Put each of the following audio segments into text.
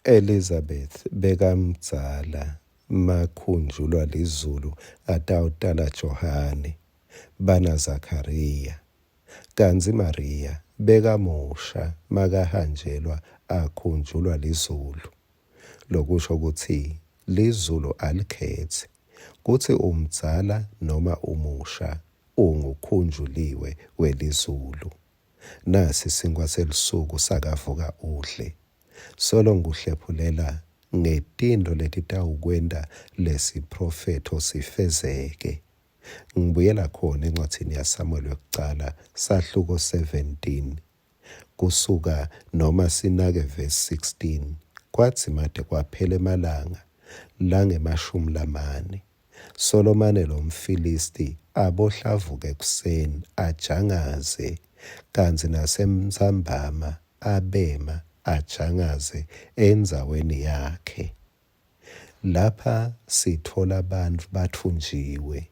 Elizabeth bekamdzala makhunjulwa lizulu atawutala Johane bana Zakaria, kanzi Maria bekamusha makahanjelwa akhunjulwa lizulu. Lokusho ukuthi lizulu alikhethi kuthi umdzala noma umusha ungukhunjuliwe welizulu. Nasi isinkwa selisuku sakavuka uhle. Solo nguhlephulela ngetindo letitawukwenta lesiprofetho sifezeke. Ngibuyela khona encwadini yaSamuel yokucala sahluko 17 kusuka noma sinake verse 16. Kwathi made kwaphela emalanga lange-40 Solomane lo mfilisti abohlavuka ekuseni ajangaze, kanzi nasemthambama abema ajangaze endzaweni yakhe. Lapha sithola abantu bathunjiwe.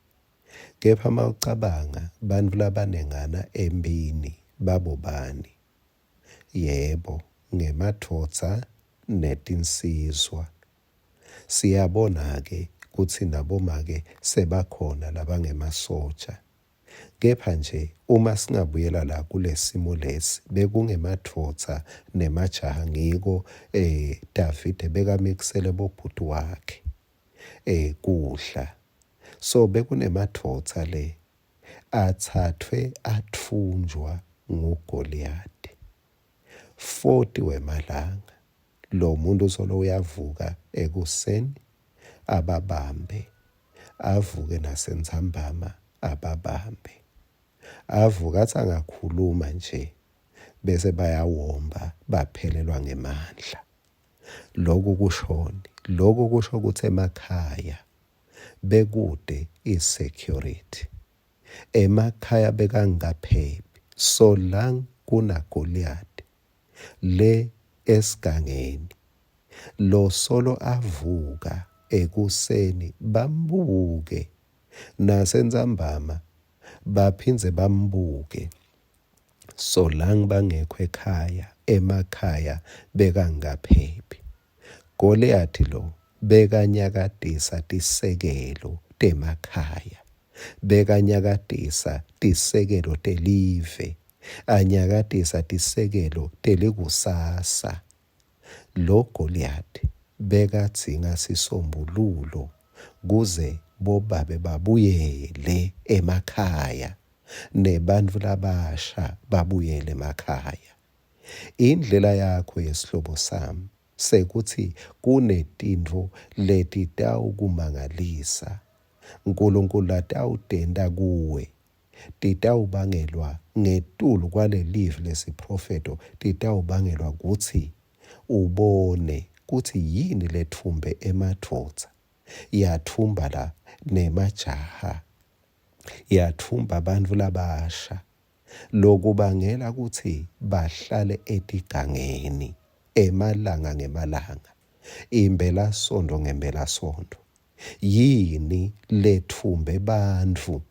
Kepha mawucabanga bantfu labanengana empini babo bani? Yebo, ngemadvodza netinsizwa. Siyabona-ke kutsi naboma-ke sebakhona labangemasotsha. Kepha nje uma singabuyela la kulesimo lesi bekungemadvodza nemajaha ngiko Davide bekamikisele bobhuti wakhe kudla. So bekunemadvodza le atsatfwe atfunjwa nguGoliathi 40 wemalanga. Lo muntu solo uyavuka ekuseni ababambe, avuke nasentsambama ababambe, avuka athi angakhuluma nje bese bayawomba baphelelwa ngemandla. Lokhu kushoni, lokhu kusho ukuthi emakhaya bekude isecurity, emakhaya bekangaphephi. So la kuna Goliathi le esigangeni, lo solo avuka ekuseni bambuke, nasentsambama baphindze bambuke. So la bangekho ekhaya, emakhaya bekangaphephi. Goliathi lo bekanyakadisa tisekelo temakhaya, bekanyakadisa tisekelo telive, anyakadisa tisekelo telikusasa. Lo Goliathi bekadzinga sisombululo kuze bobabe babuyele emakhaya nebantfu labasha babuyele emakhaya. Indlela yakho yesihlobo sami sekuthi kunetintfo letitawukumangalisa, uNkulunkulu atawutenta kuwe, titawubangelwa ngetulu kwalelive lesiprofeto, titawubangelwa kutsi ubone kuthi yini letfumbe emadvodza, yathumba la nemajaha, yathumba bantfu labasha, lokubangela kutsi bahlale etigangeni emalanga ngemalanga, impelasonto ngempelasonto. Yini letfumbe bantfu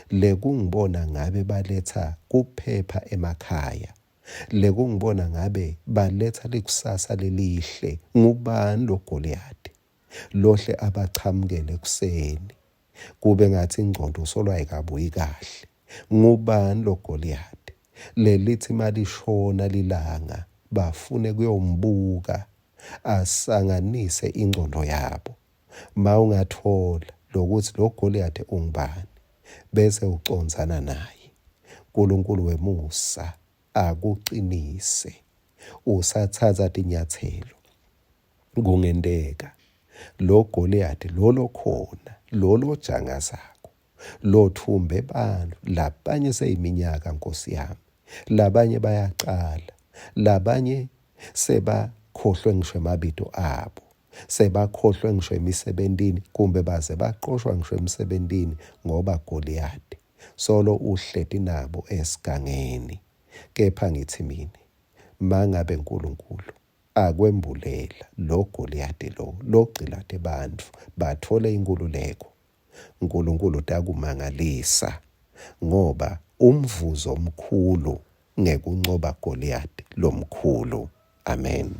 lekungibona ngabe baletha kuphepha emakhaya, lekungibona ngabe baletha likusasa lelihle? Ngubani lo Goliathi lohle abachamukele ekuseni kube ngathi ingqondo solo ayikabuyi kahle? Ngubani lo Goliathi lelithi malishona lilanga bafune kuyombuka asanganise ingqondo yabo? Mawungathola lokuthi lo Goliathi ungubani bese ucondzana naye, uNkulunkulu wemusa akuqinise, usathatha tinyathelo. Kungenteka lo Goliathi lolo khona, lolo jangazako, lothumbe bantfu labanye seyiminyaka, Nkosi yami, labanye bayaqala, labanye sebakhohlwe ngisho emabito abo, sebakhohlwe ngisho emisebentini, kumbe baze baqoshwa ngisho emisebentini ngoba Goliathi solo uhleti nabo esigangeni. Kepha ngithi mina, mangabe uNkulunkulu akwembulela lo Goliathi lo logcilate bantfu bathole inkululeko, uNkulunkulu utakumangalisa ngoba umvuzo omkhulu ngekunqoba Goliathi lomkhulu. Amen.